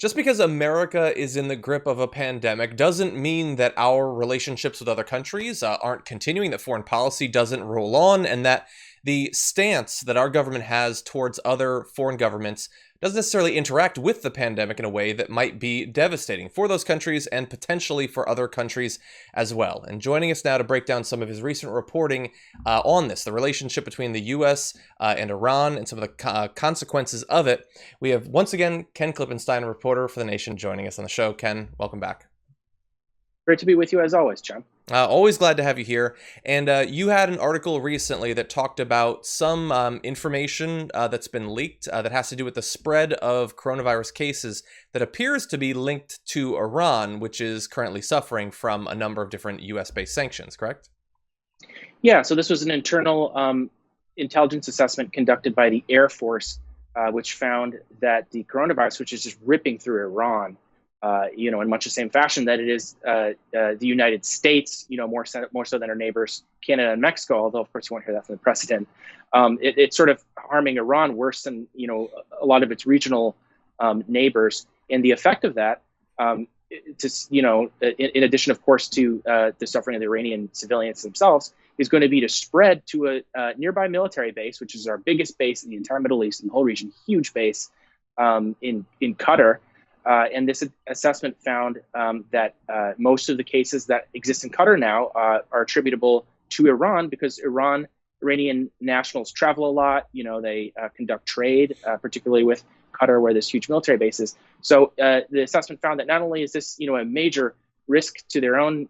just because America is in the grip of a pandemic doesn't mean that our relationships with other countries aren't continuing, that foreign policy doesn't roll on, and that the stance that our government has towards other foreign governments doesn't necessarily interact with the pandemic in a way that might be devastating for those countries and potentially for other countries as well. And joining us now to break down some of his recent reporting on this, the relationship between the U.S. And Iran and some of the consequences of it, we have once again Ken Klippenstein, a reporter for The Nation, joining us on the show. Ken, welcome back. Great to be with you as always, John. Always glad to have you here. And you had an article recently that talked about some information that's been leaked that has to do with the spread of coronavirus cases that appears to be linked to Iran, which is currently suffering from a number of different U.S.-based sanctions, correct? Yeah, so this was an internal intelligence assessment conducted by the Air Force, which found that the coronavirus, which is just ripping through Iran, in much the same fashion that it is the United States, more so than our neighbors, Canada and Mexico, although, of course, you won't hear that from the president. It's sort of harming Iran worse than, a lot of its regional neighbors. And the effect of that, in addition, of course, to the suffering of the Iranian civilians themselves, is going to be to spread to a nearby military base, which is our biggest base in the entire Middle East, in the whole region, huge base in Qatar. And this assessment found that most of the cases that exist in Qatar now are attributable to Iran because Iranian nationals travel a lot. They conduct trade, particularly with Qatar, where there's huge military bases. So the assessment found that not only is this, a major risk to their own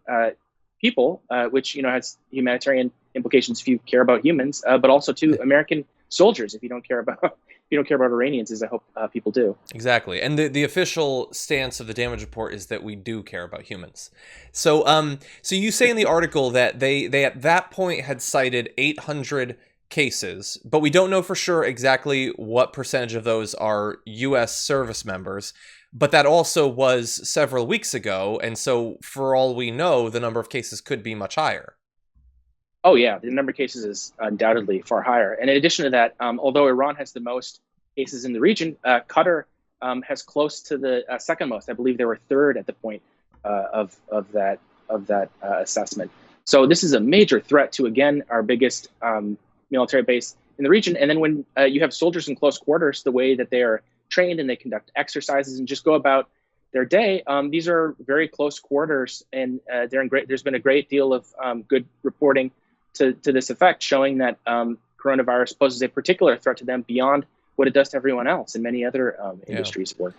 people, which, has humanitarian implications if you care about humans, but also to American soldiers if you don't care about Iranians, as I hope people do. Exactly. And the official stance of the damage report is that we do care about humans. So so you say in the article that they at that point had cited 800 cases, but we don't know for sure exactly what percentage of those are U.S. service members. But that also was several weeks ago. And so for all we know, the number of cases could be much higher. Oh, yeah, the number of cases is undoubtedly far higher. And in addition to that, although Iran has the most cases in the region, Qatar has close to the second most. I believe they were third at the point of that assessment. So this is a major threat to, again, our biggest military base in the region. And then when you have soldiers in close quarters, the way that they are trained and they conduct exercises and just go about their day, these are very close quarters, and there's been a great deal of good reporting to this effect, showing that coronavirus poses a particular threat to them beyond what it does to everyone else in many other industries of work.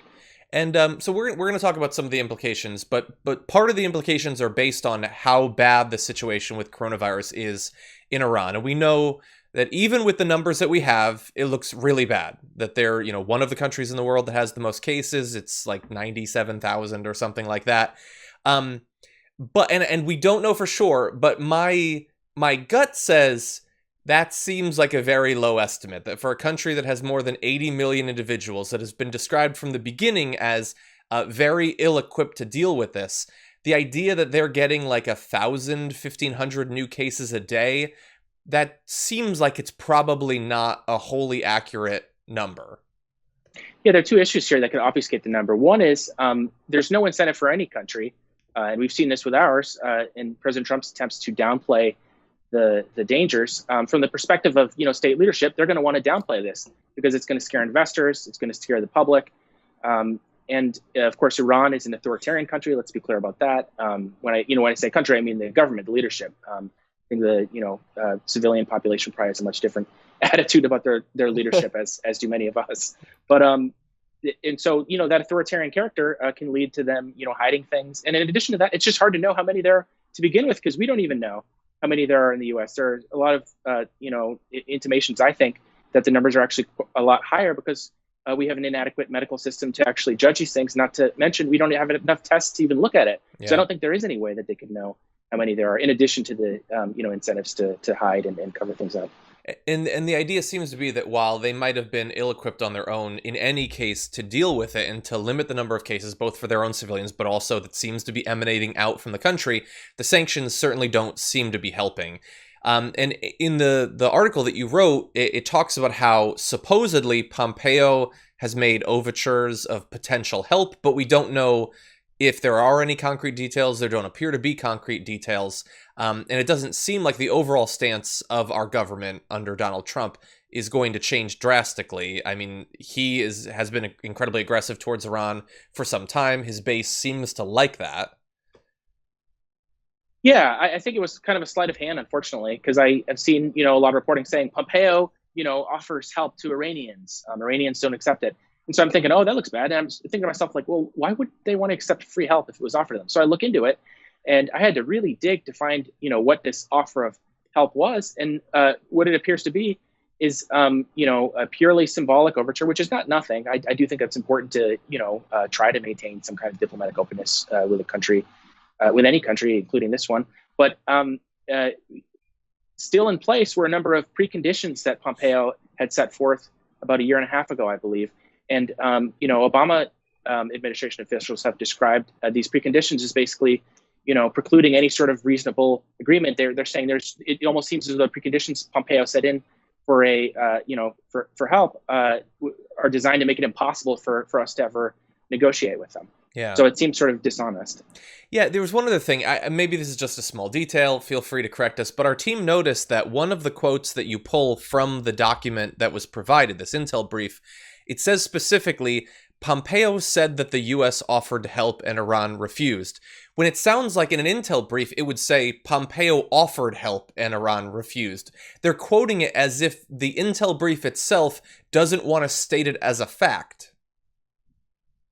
And so we're going to talk about some of the implications, but part of the implications are based on how bad the situation with coronavirus is in Iran. And we know that even with the numbers that we have, it looks really bad. That they're, one of the countries in the world that has the most cases. It's like 97,000 or something like that. But we don't know for sure, but my gut says that seems like a very low estimate, that for a country that has more than 80 million individuals, that has been described from the beginning as very ill-equipped to deal with this, the idea that they're getting like 1,000, 1,500 new cases a day, that seems like it's probably not a wholly accurate number. Yeah, there are two issues here that can obfuscate the number. One is there's no incentive for any country, and we've seen this with ours, in President Trump's attempts to downplay the dangers. From the perspective of state leadership, they're going to want to downplay this because it's going to scare investors, it's going to scare the public, and of course Iran is an authoritarian country. Let's be clear about that. When I say country, I mean the government, the leadership. I think the civilian population probably has a much different attitude about their leadership as do many of us. But and so that authoritarian character can lead to them hiding things. And in addition to that, it's just hard to know how many there are to begin with because we don't even know how many there are in the U.S. There are a lot of, intimations, I think, that the numbers are actually a lot higher because we have an inadequate medical system to actually judge these things, not to mention we don't have enough tests to even look at it. Yeah. So I don't think there is any way that they could know how many there are, in addition to the, incentives to hide and cover things up. And the idea seems to be that while they might have been ill-equipped on their own, in any case, to deal with it and to limit the number of cases, both for their own civilians, but also that seems to be emanating out from the country, the sanctions certainly don't seem to be helping. And in the article that you wrote, it talks about how supposedly Pompeo has made overtures of potential help, but we don't know if there are any concrete details. There don't appear to be concrete details. And it doesn't seem like the overall stance of our government under Donald Trump is going to change drastically. I mean, he has been incredibly aggressive towards Iran for some time. His base seems to like that. Yeah, I think it was kind of a sleight of hand, unfortunately, because I have seen, a lot of reporting saying Pompeo, offers help to Iranians. Iranians don't accept it. And so I'm thinking, oh, that looks bad. And I'm thinking to myself, like, well, why would they want to accept free help if it was offered to them? So I look into it, and I had to really dig to find, what this offer of help was. And what it appears to be is, a purely symbolic overture, which is not nothing. I do think that's important to, try to maintain some kind of diplomatic openness with a country, with any country, including this one. But still in place were a number of preconditions that Pompeo had set forth about a year and a half ago, I believe. And, Obama administration officials have described these preconditions as basically, precluding any sort of reasonable agreement. They're saying it almost seems as though the preconditions Pompeo set in for for help are designed to make it impossible for us to ever negotiate with them. Yeah. So it seems sort of dishonest. Yeah, there was one other thing. Maybe this is just a small detail. Feel free to correct us. But our team noticed that one of the quotes that you pull from the document that was provided, this intel brief, it says specifically, Pompeo said that the U.S. offered help and Iran refused. When it sounds like in an intel brief, it would say Pompeo offered help and Iran refused. They're quoting it as if the intel brief itself doesn't want to state it as a fact.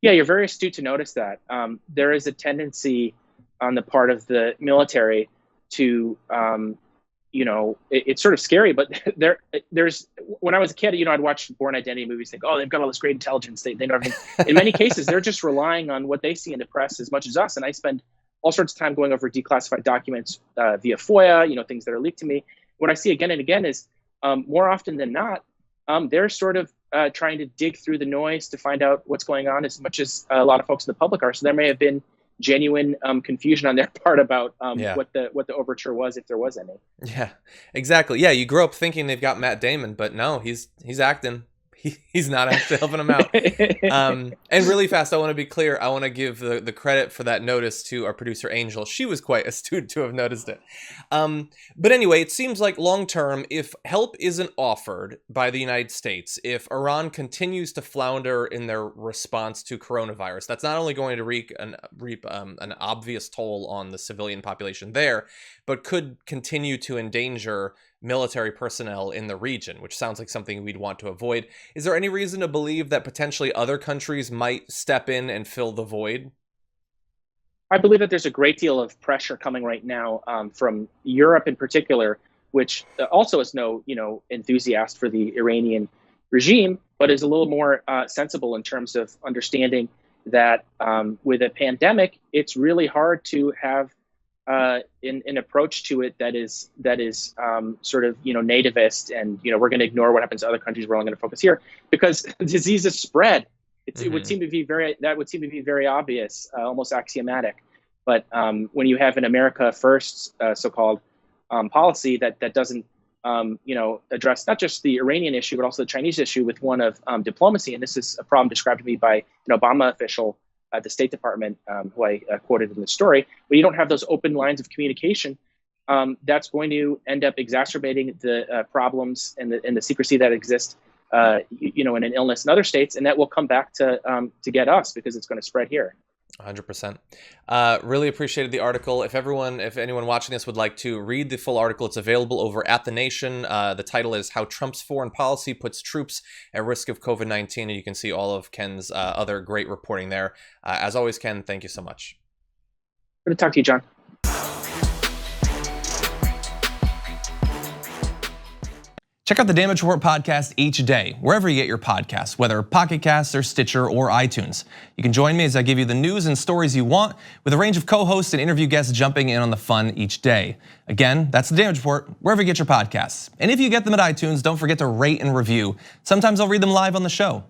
Yeah, you're very astute to notice that. There is a tendency on the part of the military to, it's sort of scary, but there's, when I was a kid, I'd watch Bourne Identity movies, think, oh, they've got all this great intelligence. They know everything. In many cases, they're just relying on what they see in the press as much as us. And I spend all sorts of time going over declassified documents via FOIA, things that are leaked to me. What I see again and again is more often than not, they're sort of trying to dig through the noise to find out what's going on as much as a lot of folks in the public are. So there may have been genuine confusion on their part about what the overture was, if there was any. Yeah, exactly. Yeah, you grow up thinking they've got Matt Damon, but no, he's acting. He's not actually helping him out. And really fast, I want to be clear. I want to give the credit for that notice to our producer, Angel. She was quite astute to have noticed it. But anyway, it seems like long term, if help isn't offered by the United States, if Iran continues to flounder in their response to coronavirus, that's not only going to reap an obvious toll on the civilian population there, but could continue to endanger military personnel in the region, which sounds like something we'd want to avoid. Is there any reason to believe that potentially other countries might step in and fill the void? I believe that there's a great deal of pressure coming right now from Europe in particular, which also is no, enthusiast for the Iranian regime, but is a little more sensible in terms of understanding that with a pandemic, it's really hard to have an approach to it that is sort of nativist, and we're going to ignore what happens to other countries. We're only going to focus here because diseases spread. It would seem to be very obvious, almost axiomatic. But when you have an America First so-called policy that doesn't address not just the Iranian issue but also the Chinese issue with one of diplomacy, and this is a problem described to me by an Obama official at the State Department, who I quoted in the story, but you don't have those open lines of communication, that's going to end up exacerbating the problems and the secrecy that exist, in an illness in other states, and that will come back to get us because it's going to spread here. 100%. Really appreciated the article. If anyone watching this would like to read the full article, it's available over at The Nation. The title is How Trump's Foreign Policy Puts Troops at Risk of COVID-19, and you can see all of Ken's other great reporting there. As always, Ken, thank you so much. Good to talk to you, John. Check out the Damage Report podcast each day, wherever you get your podcasts, whether Pocket Casts or Stitcher or iTunes. You can join me as I give you the news and stories you want, with a range of co-hosts and interview guests jumping in on the fun each day. Again, that's the Damage Report, wherever you get your podcasts. And if you get them at iTunes, don't forget to rate and review. Sometimes I'll read them live on the show.